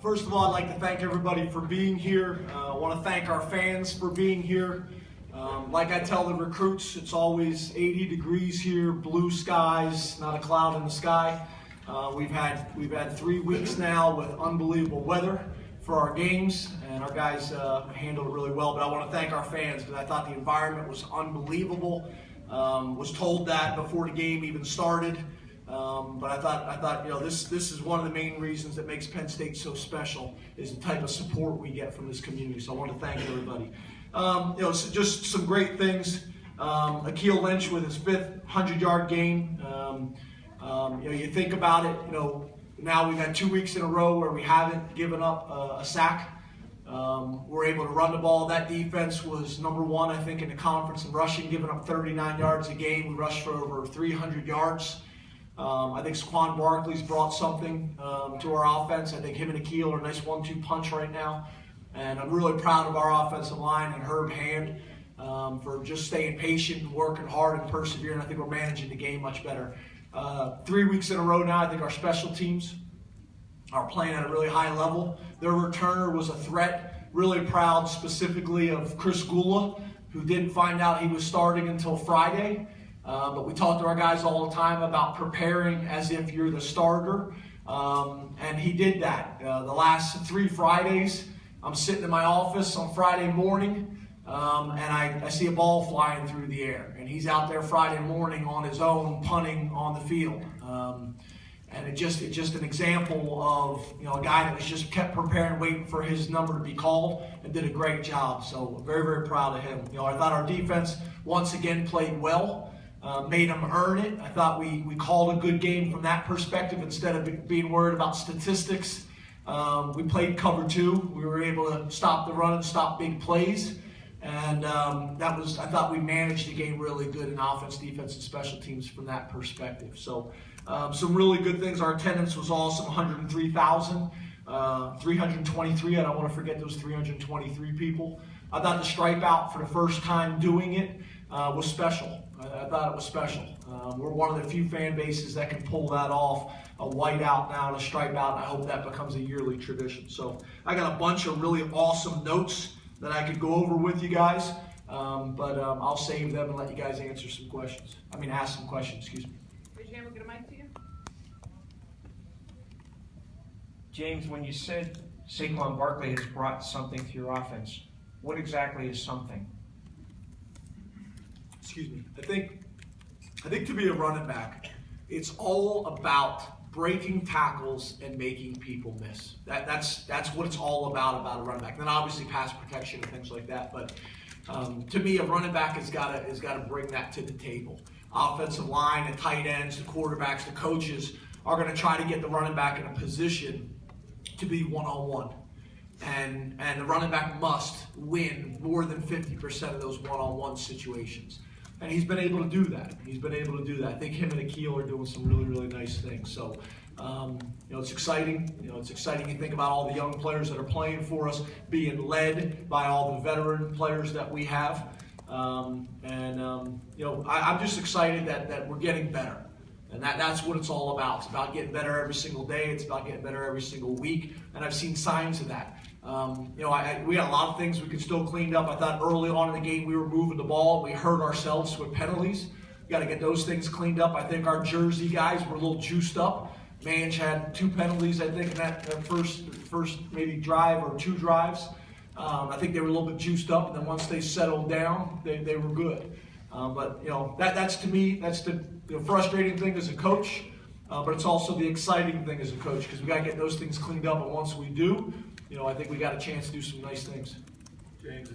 First of all, I'd like to thank everybody for being here. I want to thank our fans for being here. Like I tell the recruits, it's always 80 degrees here, blue skies, not a cloud in the sky. We've had 3 weeks now with unbelievable weather for our games, and our guys handled it really well. But I want to thank our fans because I thought the environment was unbelievable. Was told that before the game even started. But I thought, this is one of the main reasons that makes Penn State so special is the type of support we get from this community. So I want to thank everybody. Just some great things. Akeel Lynch with his 5th 100-yard game. You think about it. Now we've had 2 weeks in a row where we haven't given up a sack. We're able to run the ball. That defense was #1, I think, in the conference in rushing, giving up 39 yards a game. We rushed for over 300 yards. I think Saquon Barkley's brought something to our offense. I think him and Akeel are a nice 1-2 punch right now. And I'm really proud of our offensive line and Herb Hand for just staying patient and working hard and persevering. I think we're managing the game much better. 3 weeks in a row now, I think our special teams are playing at a really high level. Their returner was a threat. Really proud specifically of Chris Gula, who didn't find out he was starting until Friday. But we talk to our guys all the time about preparing as if you're the starter. And he did that. The last 3 Fridays, I'm sitting in my office on Friday morning, and I see a ball flying through the air. And he's out there Friday morning on his own, punting on the field. And it's just an example of a guy that was just kept preparing, waiting for his number to be called, and did a great job. So very, very proud of him. I thought our defense once again played well, made them earn it. I thought we called a good game from that perspective instead of being worried about statistics. We played cover 2. We were able to stop the run and stop big plays. And I thought we managed the game really good in offense, defense, and special teams from that perspective. So some really good things. Our attendance was awesome, 103,000, 323. I don't want to forget those 323 people. I thought the stripe out for the first time doing it was special. I thought it was special. We're one of the few fan bases that can pull that off, a white out now and a stripe out. And I hope that becomes a yearly tradition. So I got a bunch of really awesome notes that I could go over with you guys, but I'll save them and let you guys answer some questions. Ask some questions, excuse me. Raise your hand, we'll get a mic to you. James, when you said Saquon Barkley has brought something to your offense, what exactly is something? Excuse me. I think to be a running back, it's all about breaking tackles and making people miss. That's what it's all about a running back. Then obviously pass protection and things like that. But to me, a running back has got to bring that to the table. Offensive line, the tight ends, the quarterbacks, the coaches are going to try to get the running back in a position to be one-on-one. And the running back must win more than 50% of those one-on-one situations. And he's been able to do that. I think him and Akeel are doing some really, really nice things. So, it's exciting. It's exciting. You think about all the young players that are playing for us, being led by all the veteran players that we have. I'm just excited that we're getting better. And that's what it's all about. It's about getting better every single day. It's about getting better every single week. And I've seen signs of that. We had a lot of things we could still clean up. I thought early on in the game we were moving the ball. We hurt ourselves with penalties. We got to get those things cleaned up. I think our Jersey guys were a little juiced up. Mange had 2 penalties, I think, in that first maybe drive or 2 drives. I think they were a little bit juiced up, and then once they settled down, they were good. But that's to me, that's the frustrating thing as a coach. But it's also the exciting thing as a coach because we got to get those things cleaned up. And once we do, I think we got a chance to do some nice things. James.